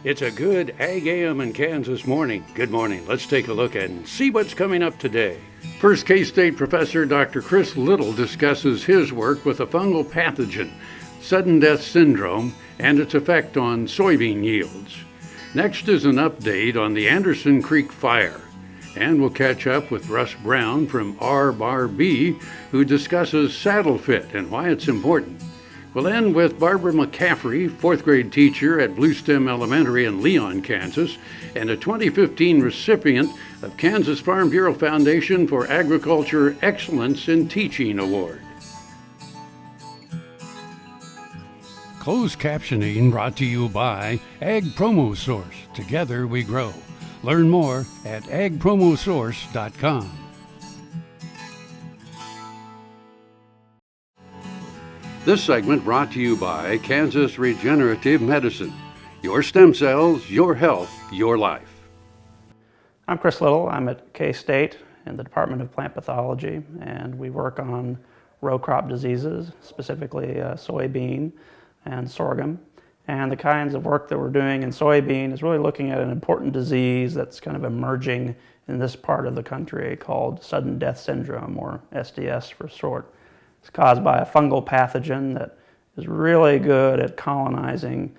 It's a good AGam in Kansas morning. Good morning. Let's take a look and see what's coming up today. First, K-State professor Dr. Chris Little discusses his work with a fungal pathogen, sudden death syndrome, and its effect on soybean yields. Next is an update on the Anderson Creek fire. And we'll catch up with Russ Brown from RBRB, who discusses saddle fit and why it's important. We'll end with Barbara McCaffree, fourth grade teacher at Bluestem Elementary in Leon, Kansas, and a 2015 recipient of Kansas Farm Bureau Foundation for Agriculture Excellence in Teaching Award. Closed captioning brought to you by Ag Promo Source. Together we grow. Learn more at agpromosource.com. This segment brought to you by Kansas Regenerative Medicine. Your stem cells, your health, your life. I'm Chris Little. I'm at K-State in the Department of Plant Pathology, and we work on row crop diseases, specifically soybean and sorghum. And the kinds of work that we're doing in soybean is really looking at an important disease that's kind of emerging in this part of the country called sudden death syndrome, or SDS for short. It's caused by a fungal pathogen that is really good at colonizing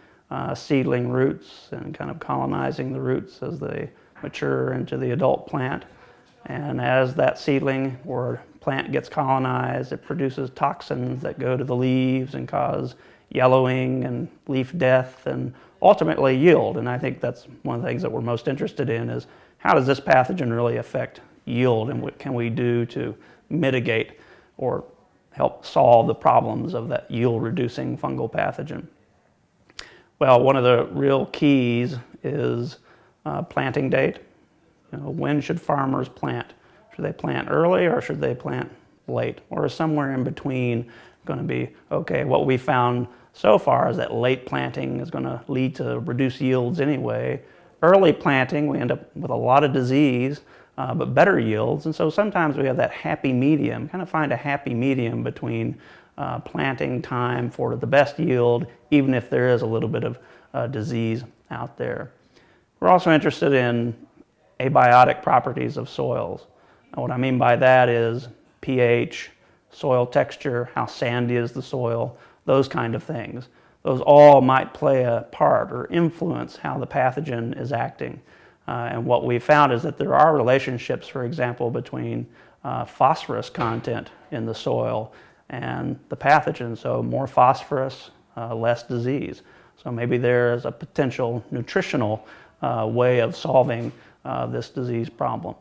seedling roots and kind of colonizing the roots as they mature into the adult plant. And as that seedling or plant gets colonized, it produces toxins that go to the leaves and cause yellowing and leaf death and ultimately yield. And I think that's one of the things that we're most interested in is how does this pathogen really affect yield and what can we do to mitigate or help solve the problems of that yield reducing fungal pathogen. Well, one of the real keys is planting date. When should farmers plant? Should they plant early or should they plant late? Or is somewhere in between going to be okay? What we found so far is that late planting is going to lead to reduced yields anyway. Early planting, we end up with a lot of disease, but better yields. And so sometimes we have that happy medium, kind of find a happy medium between planting time for the best yield, even if there is a little bit of disease out there. We're also interested in abiotic properties of soils. And what I mean by that is pH, soil texture, how sandy is the soil, those kind of things. Those all might play a part or influence how the pathogen is acting. And what we found is that there are relationships, for example, between phosphorus content in the soil and the pathogen. So more phosphorus, less disease. So maybe there is a potential nutritional way of solving this disease problem.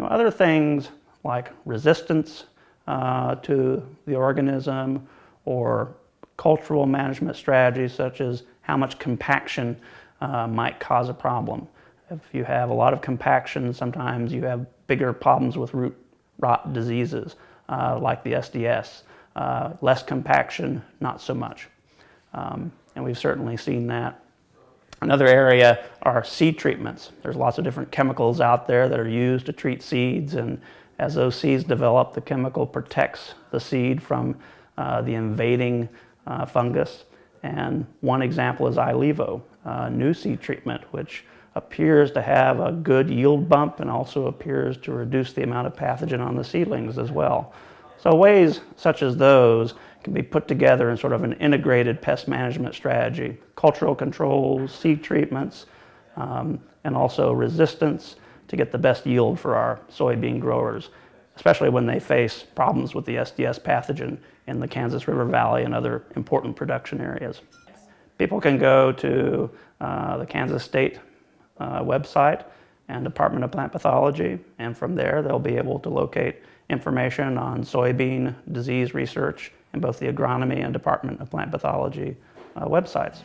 Other things like resistance to the organism or cultural management strategies such as how much compaction might cause a problem. If you have a lot of compaction, sometimes you have bigger problems with root rot diseases like the SDS. Less compaction, not so much. And we've certainly seen that. Another area are seed treatments. There's lots of different chemicals out there that are used to treat seeds, and as those seeds develop, the chemical protects the seed from the invading fungus. And one example is Ilevo, new seed treatment, which appears to have a good yield bump and also appears to reduce the amount of pathogen on the seedlings as well. So ways such as those can be put together in sort of an integrated pest management strategy. Cultural controls, seed treatments, and also resistance to get the best yield for our soybean growers, especially when they face problems with the SDS pathogen in the Kansas River Valley and other important production areas. People can go to the Kansas State website and Department of Plant Pathology, and from there they'll be able to locate information on soybean disease research in both the agronomy and Department of Plant Pathology websites.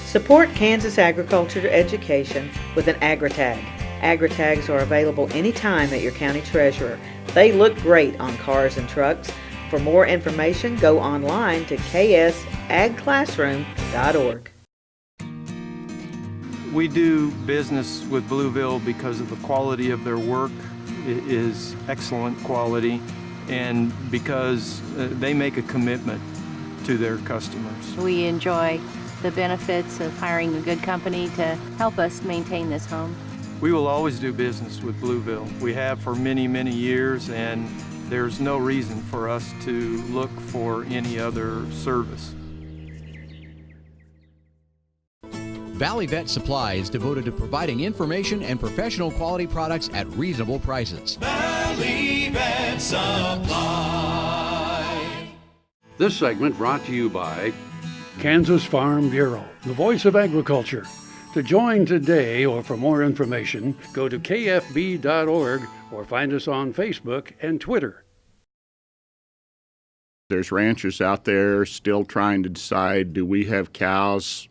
Support Kansas agriculture education with an AgriTag. AgriTags are available anytime at your county treasurer. They look great on cars and trucks. For more information, go online to ksagclassroom.org. We do business with Blueville because of the quality of their work. It is excellent quality, and because they make a commitment to their customers. We enjoy the benefits of hiring a good company to help us maintain this home. We will always do business with Blueville. We have for many, many years, and there's no reason for us to look for any other service. Valley Vet Supply is devoted to providing information and professional quality products at reasonable prices. Valley Vet Supply. This segment brought to you by Kansas Farm Bureau, the voice of agriculture. To join today or for more information, go to kfb.org or find us on Facebook and Twitter. There's ranchers out there still trying to decide, do we have cows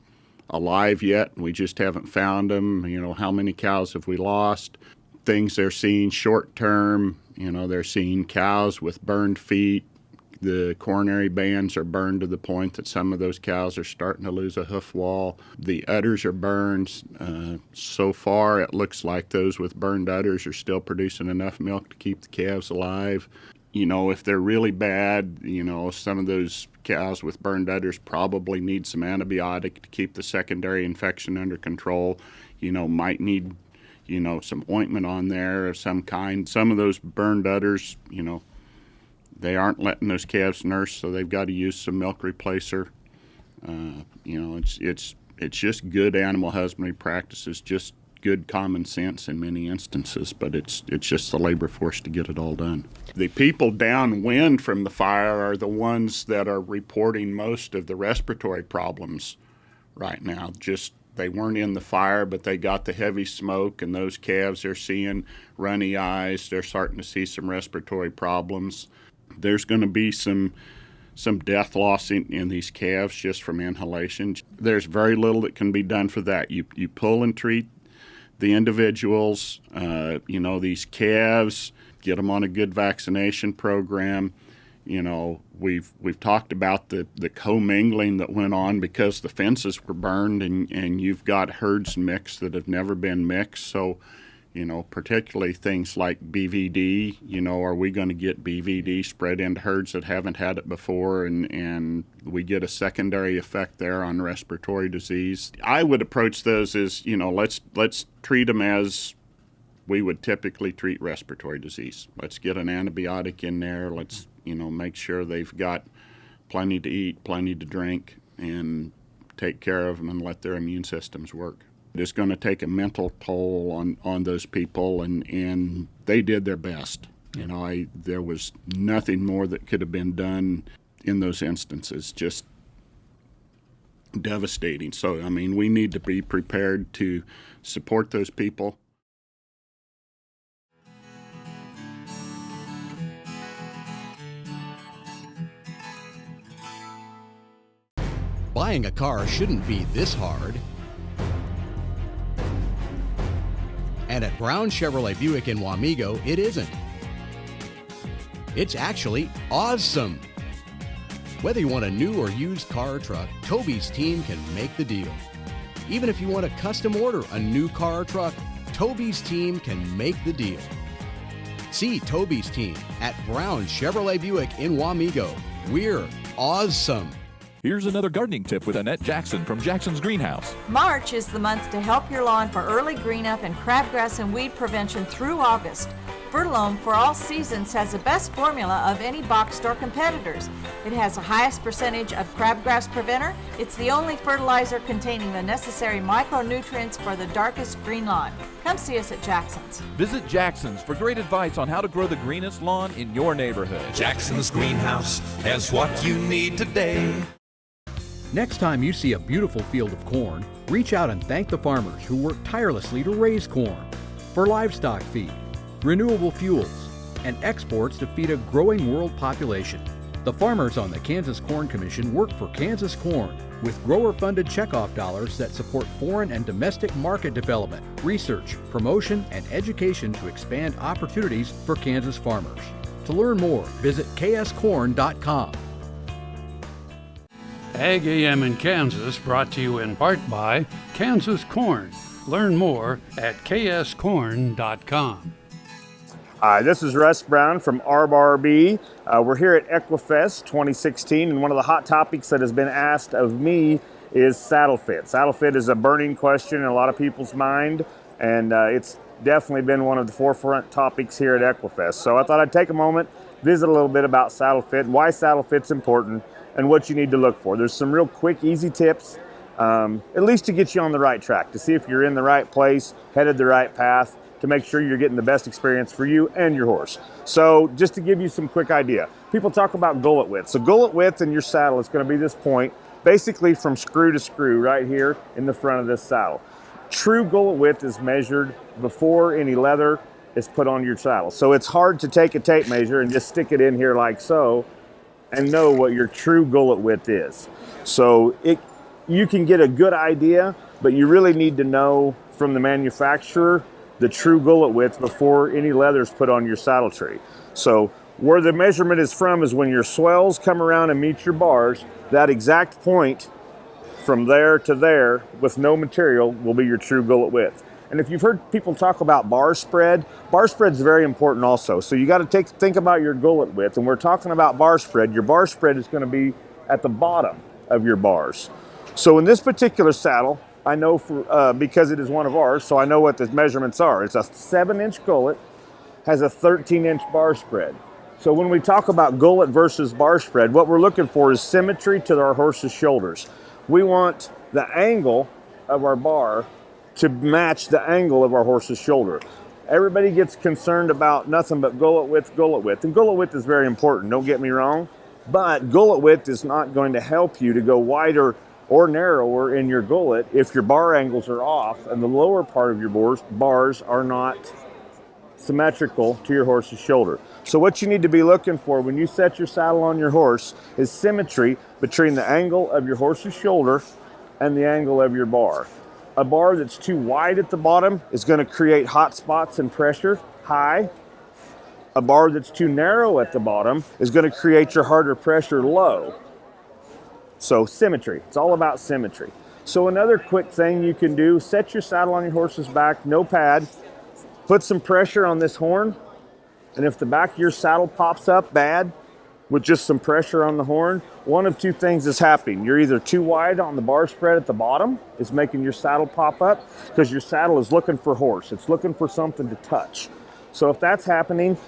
alive yet? We just haven't found them. You know, how many cows have we lost? Things they're seeing short term, you know, they're seeing cows with burned feet. The coronary bands are burned to the point that some of those cows are starting to lose a hoof wall. The udders are burned. So far, it looks like those with burned udders are still producing enough milk to keep the calves alive. You know, if they're really bad, you know, some of those cows with burned udders probably need some antibiotic to keep the secondary infection under control. You know, might need, you know, some ointment on there of some kind. Some of those burned udders, you know, they aren't letting those calves nurse, so they've got to use some milk replacer. You know, it's just good animal husbandry practices, just good common sense in many instances, but it's just the labor force to get it all done. The people downwind from the fire are the ones that are reporting most of the respiratory problems right now. Just they weren't in the fire, but they got the heavy smoke, and those calves are seeing runny eyes. They're starting to see some respiratory problems. There's going to be some death loss in these calves just from inhalation. There's very little that can be done for that. You pull and treat the individuals, you know, these calves, get them on a good vaccination program. You know, we've talked about the commingling that went on because the fences were burned, and you've got herds mixed that have never been mixed. So, you know, particularly things like BVD, you know, are we going to get BVD spread into herds that haven't had it before, and we get a secondary effect there on respiratory disease? I would approach those as, you know, let's treat them as we would typically treat respiratory disease. Let's get an antibiotic in there. Let's, you know, make sure they've got plenty to eat, plenty to drink, and take care of them and let their immune systems work. It's going to take a mental toll on those people, and they did their best. You know, there was nothing more that could have been done in those instances, just devastating. So, I mean, we need to be prepared to support those people. Buying a car shouldn't be this hard. And at Brown Chevrolet Buick in Wamego, it isn't. It's actually awesome. Whether you want a new or used car or truck, Toby's team can make the deal. Even if you want to custom order a new car or truck, Toby's team can make the deal. See Toby's team at Brown Chevrolet Buick in Wamego. We're awesome. Here's another gardening tip with Annette Jackson from Jackson's Greenhouse. March is the month to help your lawn for early green up and crabgrass and weed prevention through August. Fertilome for all seasons has the best formula of any box store competitors. It has the highest percentage of crabgrass preventer. It's the only fertilizer containing the necessary micronutrients for the darkest green lawn. Come see us at Jackson's. Visit Jackson's for great advice on how to grow the greenest lawn in your neighborhood. Jackson's Greenhouse has what you need today. Next time you see a beautiful field of corn, reach out and thank the farmers who work tirelessly to raise corn for livestock feed, renewable fuels, and exports to feed a growing world population. The farmers on the Kansas Corn Commission work for Kansas Corn with grower-funded checkoff dollars that support foreign and domestic market development, research, promotion, and education to expand opportunities for Kansas farmers. To learn more, visit kscorn.com. AGam in Kansas, brought to you in part by Kansas Corn. Learn more at kscorn.com. Hi, this is Russ Brown from ARB. We're here at Equifest 2016, and one of the hot topics that has been asked of me is saddle fit. Saddle fit is a burning question in a lot of people's mind, and it's definitely been one of the forefront topics here at Equifest. So I thought I'd take a moment, visit a little bit about saddle fit, why saddle fit's important, and what you need to look for. There's some real quick, easy tips, at least to get you on the right track, to see if you're in the right place, headed the right path, to make sure you're getting the best experience for you and your horse. So just to give you some quick idea, people talk about gullet width. So gullet width in your saddle is going to be this point, basically from screw to screw right here in the front of this saddle. True gullet width is measured before any leather is put on your saddle. So it's hard to take a tape measure and just stick it in here like so and know what your true gullet width is. So you can get a good idea, but you really need to know from the manufacturer the true gullet width before any leather is put on your saddle tree. So where the measurement is from is when your swells come around and meet your bars, that exact point from there to there with no material will be your true gullet width. And if you've heard people talk about bar spread is very important also. So you got to think about your gullet width, and we're talking about bar spread. Your bar spread is going to be at the bottom of your bars. So in this particular saddle, I know because it is one of ours, so I know what the measurements are. It's a 7-inch gullet, has a 13-inch bar spread. So when we talk about gullet versus bar spread, what we're looking for is symmetry to our horse's shoulders. We want the angle of our bar to match the angle of our horse's shoulder. Everybody gets concerned about nothing but gullet width, and gullet width is very important, don't get me wrong, but gullet width is not going to help you to go wider or narrower in your gullet if your bar angles are off and the lower part of your bars are not symmetrical to your horse's shoulder. So what you need to be looking for when you set your saddle on your horse is symmetry between the angle of your horse's shoulder and the angle of your bar. A bar that's too wide at the bottom is going to create hot spots and pressure high. A bar that's too narrow at the bottom is going to create your harder pressure low. So symmetry, it's all about symmetry. So another quick thing you can do, set your saddle on your horse's back, no pad, put some pressure on this horn, and if the back of your saddle pops up bad with just some pressure on the horn, one of two things is happening. You're either too wide on the bar spread at the bottom, it's making your saddle pop up, because your saddle is looking for horse, it's looking for something to touch. So if that's happening,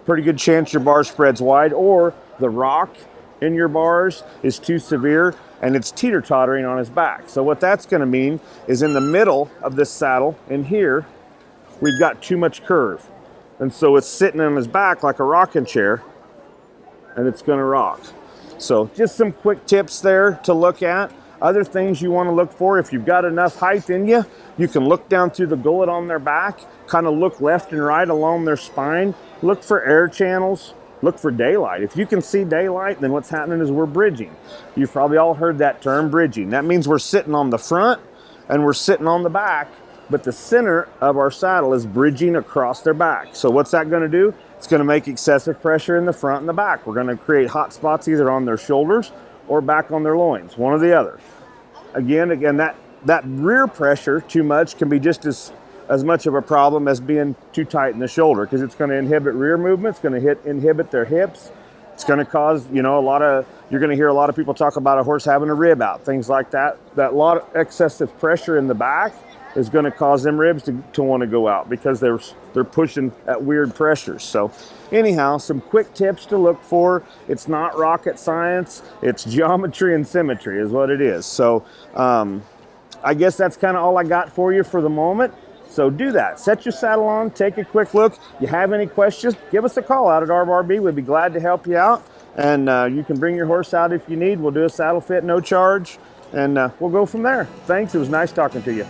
pretty good chance your bar spread's wide, or the rock in your bars is too severe and it's teeter-tottering on his back. So what that's going to mean is in the middle of this saddle in here, we've got too much curve. And so it's sitting on his back like a rocking chair and it's going to rock. So just some quick tips there to look at. Other things you want to look for, if you've got enough height in you, you can look down through the gullet on their back, kind of look left and right along their spine, look for air channels, look for daylight. If you can see daylight, then what's happening is we're bridging. You've probably all heard that term, bridging. That means we're sitting on the front and we're sitting on the back, but the center of our saddle is bridging across their back. So what's that going to do? It's going to make excessive pressure in the front and the back. We're going to create hot spots either on their shoulders or back on their loins, one or the other. Again, that rear pressure too much can be just as much of a problem as being too tight in the shoulder, because it's going to inhibit rear movement, it's going to inhibit their hips. It's going to cause, you're going to hear a lot of people talk about a horse having a rib out, things like that. That lot of excessive pressure in the back is going to cause them ribs to want to go out because they're pushing at weird pressures. So anyhow, some quick tips to look for. It's not rocket science, it's geometry and symmetry is what it is. So I guess that's kind of all I got for you for the moment. So do that. Set your saddle on, take a quick look. You have any questions, give us a call out at ARB. We'd be glad to help you out. And you can bring your horse out if you need. We'll do a saddle fit, no charge. And we'll go from there. Thanks, it was nice talking to you.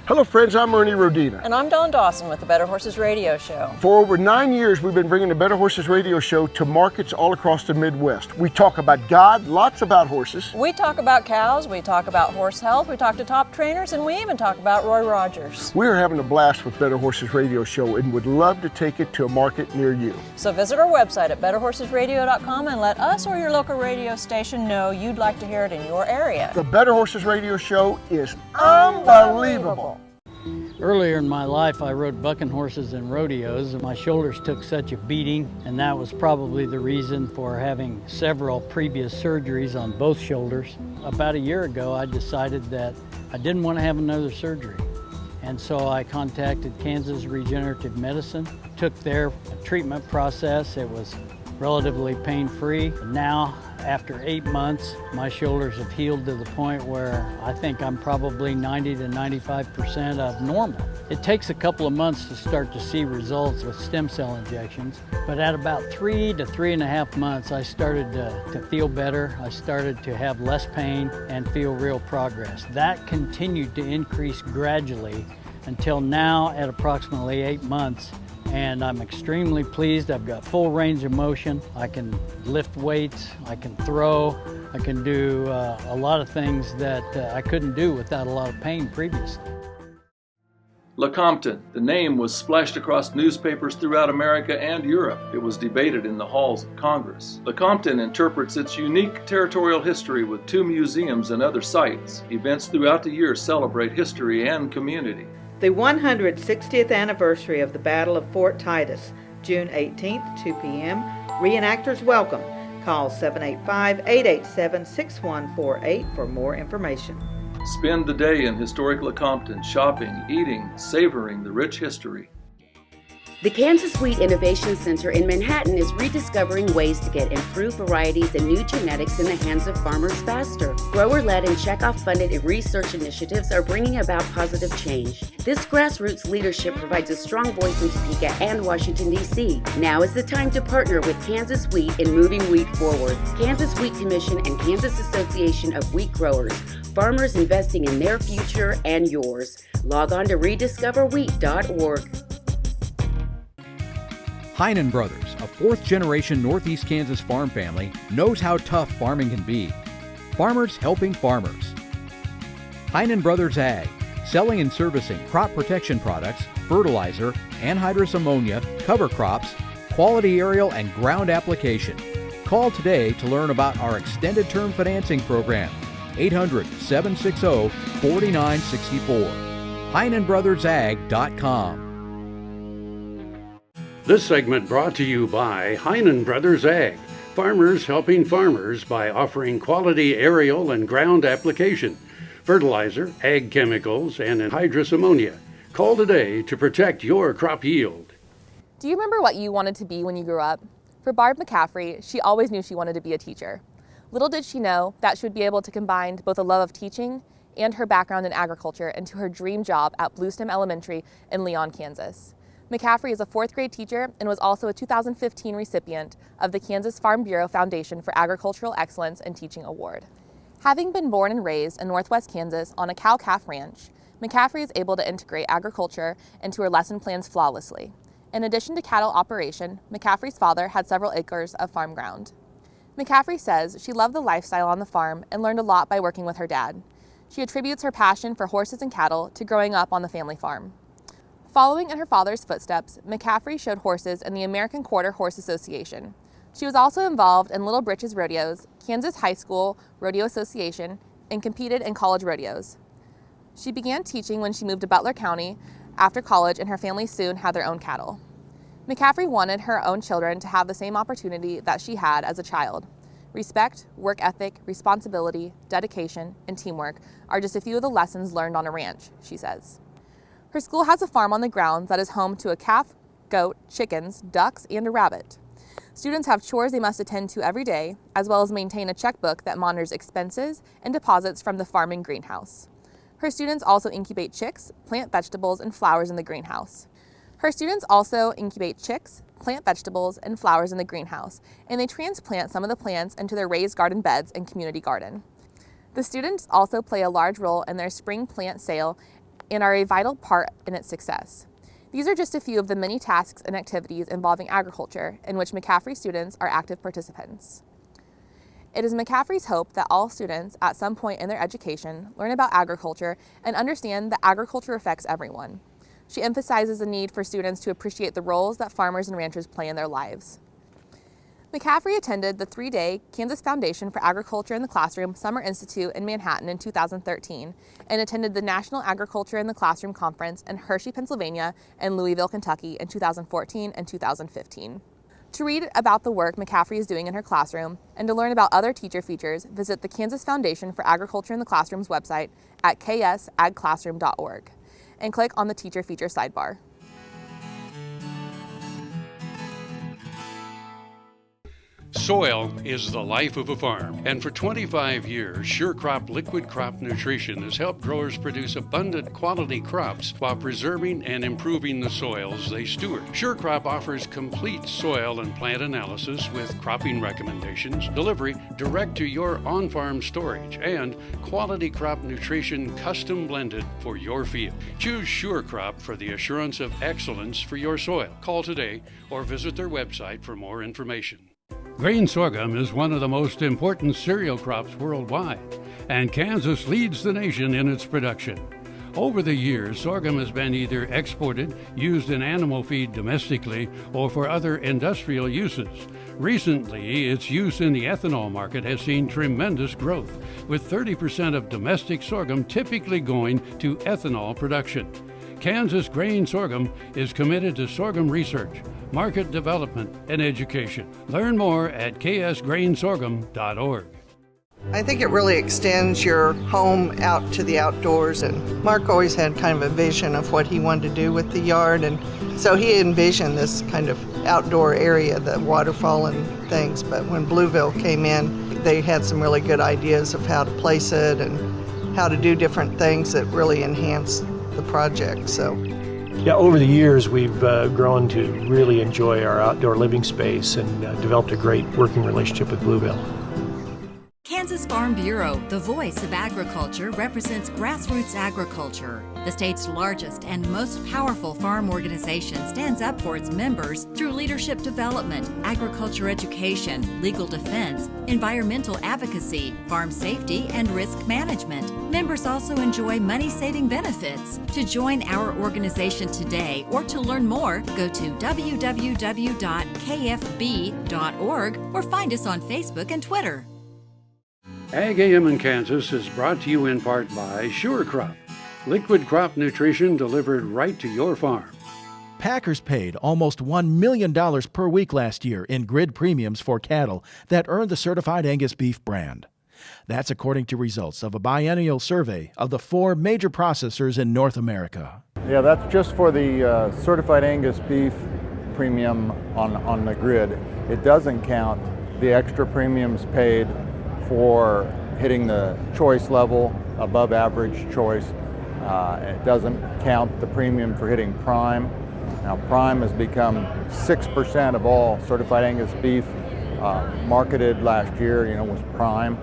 Hello friends, I'm Ernie Rodina. And I'm Dawn Dawson with the Better Horses Radio Show. For over 9 years, we've been bringing the Better Horses Radio Show to markets all across the Midwest. We talk about God, lots about horses. We talk about cows, we talk about horse health, we talk to top trainers, and we even talk about Roy Rogers. We are having a blast with Better Horses Radio Show and would love to take it to a market near you. So visit our website at betterhorsesradio.com and let us or your local radio station know you'd like to hear it in your area. The Better Horses Radio Show is unbelievable. Earlier in my life, I rode bucking horses in rodeos, and my shoulders took such a beating, and that was probably the reason for having several previous surgeries on both shoulders. About a year ago, I decided that I didn't want to have another surgery, and so I contacted Kansas Regenerative Medicine, took their treatment process. It was relatively pain-free. Now, after 8 months, my shoulders have healed to the point where I think I'm probably 90 to 95% of normal. It takes a couple of months to start to see results with stem cell injections, but at about 3 to 3.5 months, I started to feel better. I started to have less pain and feel real progress. That continued to increase gradually until now at approximately 8 months. And I'm extremely pleased. I've got full range of motion. I can lift weights, I can throw, I can do a lot of things that I couldn't do without a lot of pain previously. Lecompton. The name was splashed across newspapers throughout America and Europe. It was debated in the halls of Congress. Lecompton interprets its unique territorial history with 2 museums and other sites. Events throughout the year celebrate history and community. The 160th anniversary of the Battle of Fort Titus, June 18th, 2 p.m. Reenactors welcome. Call 785-887-6148 for more information. Spend the day in historic Lecompton, shopping, eating, savoring the rich history. The Kansas Wheat Innovation Center in Manhattan is rediscovering ways to get improved varieties and new genetics in the hands of farmers faster. Grower-led and checkoff-funded research initiatives are bringing about positive change. This grassroots leadership provides a strong voice in Topeka and Washington, D.C. Now is the time to partner with Kansas Wheat in moving wheat forward. Kansas Wheat Commission and Kansas Association of Wheat Growers. Farmers investing in their future and yours. Log on to rediscoverwheat.org. Heinen Brothers, a fourth-generation Northeast Kansas farm family, knows how tough farming can be. Farmers helping farmers. Heinen Brothers Ag, selling and servicing crop protection products, fertilizer, anhydrous ammonia, cover crops, quality aerial and ground application. Call today to learn about our extended term financing program. 800-760-4964. HeinenBrothersAg.com. This segment brought to you by Heinen Brothers Ag, farmers helping farmers by offering quality aerial and ground application, fertilizer, ag chemicals, and anhydrous ammonia. Call today to protect your crop yield. Do you remember what you wanted to be when you grew up? For Barb McCaffree, she always knew she wanted to be a teacher. Little did she know that she would be able to combine both a love of teaching and her background in agriculture into her dream job at Bluestem Elementary in Leon, Kansas. McCaffrey is a 4th grade teacher and was also a 2015 recipient of the Kansas Farm Bureau Foundation for Agricultural Excellence and Teaching Award. Having been born and raised in Northwest Kansas on a cow-calf ranch, McCaffrey is able to integrate agriculture into her lesson plans flawlessly. In addition to cattle operation, McCaffrey's father had several acres of farm ground. McCaffrey says she loved the lifestyle on the farm and learned a lot by working with her dad. She attributes her passion for horses and cattle to growing up on the family farm. Following in her father's footsteps, McCaffrey showed horses in the American Quarter Horse Association. She was also involved in Little Britches Rodeos, Kansas High School Rodeo Association, and competed in college rodeos. She began teaching when she moved to Butler County after college, and her family soon had their own cattle. McCaffrey wanted her own children to have the same opportunity that she had as a child. Respect, work ethic, responsibility, dedication, and teamwork are just a few of the lessons learned on a ranch, she says. Her school has a farm on the grounds that is home to a calf, goat, chickens, ducks, and a rabbit. Students have chores they must attend to every day, as well as maintain a checkbook that monitors expenses and deposits from the farming greenhouse. Her students also incubate chicks, plant vegetables, and flowers in the greenhouse. And they transplant some of the plants into their raised garden beds and community garden. The students also play a large role in their spring plant sale and are a vital part in its success. These are just a few of the many tasks and activities involving agriculture in which McCaffrey students are active participants. It is McCaffrey's hope that all students at some point in their education learn about agriculture and understand that agriculture affects everyone. She emphasizes the need for students to appreciate the roles that farmers and ranchers play in their lives. McCaffrey attended the 3-day Kansas Foundation for Agriculture in the Classroom Summer Institute in Manhattan in 2013 and attended the National Agriculture in the Classroom Conference in Hershey, Pennsylvania and Louisville, Kentucky in 2014 and 2015. To read about the work McCaffrey is doing in her classroom and to learn about other teacher features, visit the Kansas Foundation for Agriculture in the Classroom's website at ksagclassroom.org and click on the Teacher Feature sidebar. Soil is the life of a farm, and for 25 years, SureCrop Liquid Crop Nutrition has helped growers produce abundant quality crops while preserving and improving the soils they steward. SureCrop offers complete soil and plant analysis with cropping recommendations, delivery direct to your on-farm storage, and quality crop nutrition custom blended for your field. Choose SureCrop for the assurance of excellence for your soil. Call today or visit their website for more information. Grain sorghum is one of the most important cereal crops worldwide, and Kansas leads the nation in its production. Over the years, sorghum has been either exported, used in animal feed domestically, or for other industrial uses. Recently, its use in the ethanol market has seen tremendous growth, with 30% of domestic sorghum typically going to ethanol production. Kansas Grain Sorghum is committed to sorghum research, market development, and education. Learn more at ksgrainsorghum.org. I think it really extends your home out to the outdoors, and Mark always had kind of a vision of what he wanted to do with the yard, and so he envisioned this kind of outdoor area, the waterfall and things, but when Blueville came in, they had some really good ideas of how to place it and how to do different things that really enhanced the project. So yeah, over the years we've grown to really enjoy our outdoor living space and developed a great working relationship with Blueville. Kansas Farm Bureau, the voice of agriculture, represents grassroots agriculture. The state's largest and most powerful farm organization stands up for its members through leadership development, agriculture education, legal defense, environmental advocacy, farm safety, and risk management. Members also enjoy money-saving benefits. To join our organization today or to learn more, go to www.kfb.org or find us on Facebook and Twitter. AGam in Kansas is brought to you in part by SureCrop, liquid crop nutrition delivered right to your farm. Packers paid almost $1 million per week last year in grid premiums for cattle that earned the Certified Angus Beef brand. That's according to results of a biennial survey of the 4 major processors in North America. Yeah, that's just for the Certified Angus Beef premium on the grid. It doesn't count the extra premiums paid for hitting the choice level, above average choice. It doesn't count the premium for hitting prime. Now prime has become 6% of all certified Angus beef marketed last year, was prime.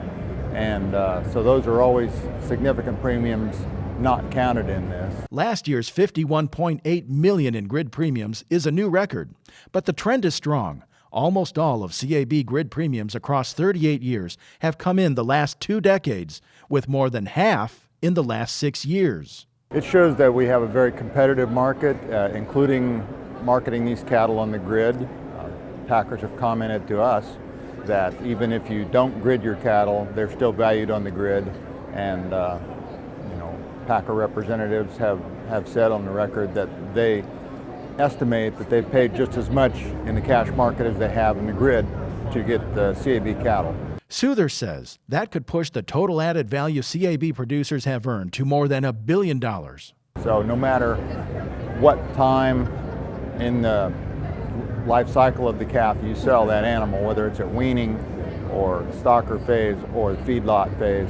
And so those are always significant premiums not counted in this. Last year's $51.8 million in grid premiums is a new record, but the trend is strong. Almost all of CAB grid premiums across 38 years have come in the last 2 decades, with more than half in the last 6 years. It shows that we have a very competitive market, including marketing these cattle on the grid. Packers have commented to us that even if you don't grid your cattle, they're still valued on the grid. And Packer representatives have said on the record that they estimate that they've paid just as much in the cash market as they have in the grid to get the CAB cattle. Souther says that could push the total added value CAB producers have earned to more than $1 billion. So no matter what time in the life cycle of the calf you sell that animal, whether it's at weaning or stocker phase or the feedlot phase,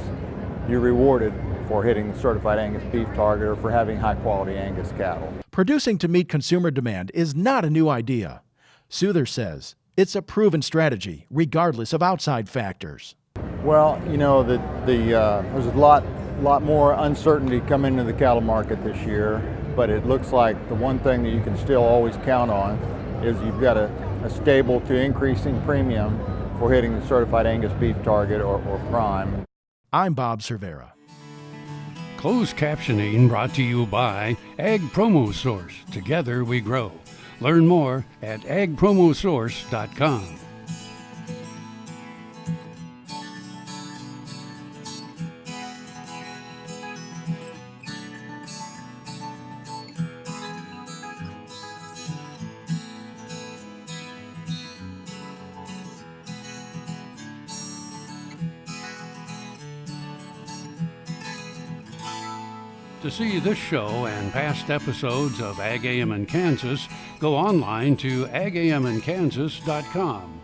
you're rewarded for hitting the Certified Angus Beef target or for having high-quality Angus cattle. Producing to meet consumer demand is not a new idea. Souther says it's a proven strategy, regardless of outside factors. Well, there's a lot lot more uncertainty coming into the cattle market this year, but it looks like the one thing that you can still always count on is you've got a stable to increasing premium for hitting the certified Angus beef target or prime. I'm Bob Cervera. Closed captioning brought to you by Ag Promo Source. Together we grow. Learn more at agpromosource.com. To see this show and past episodes of AGam in Kansas, go online to agaminkansas.com.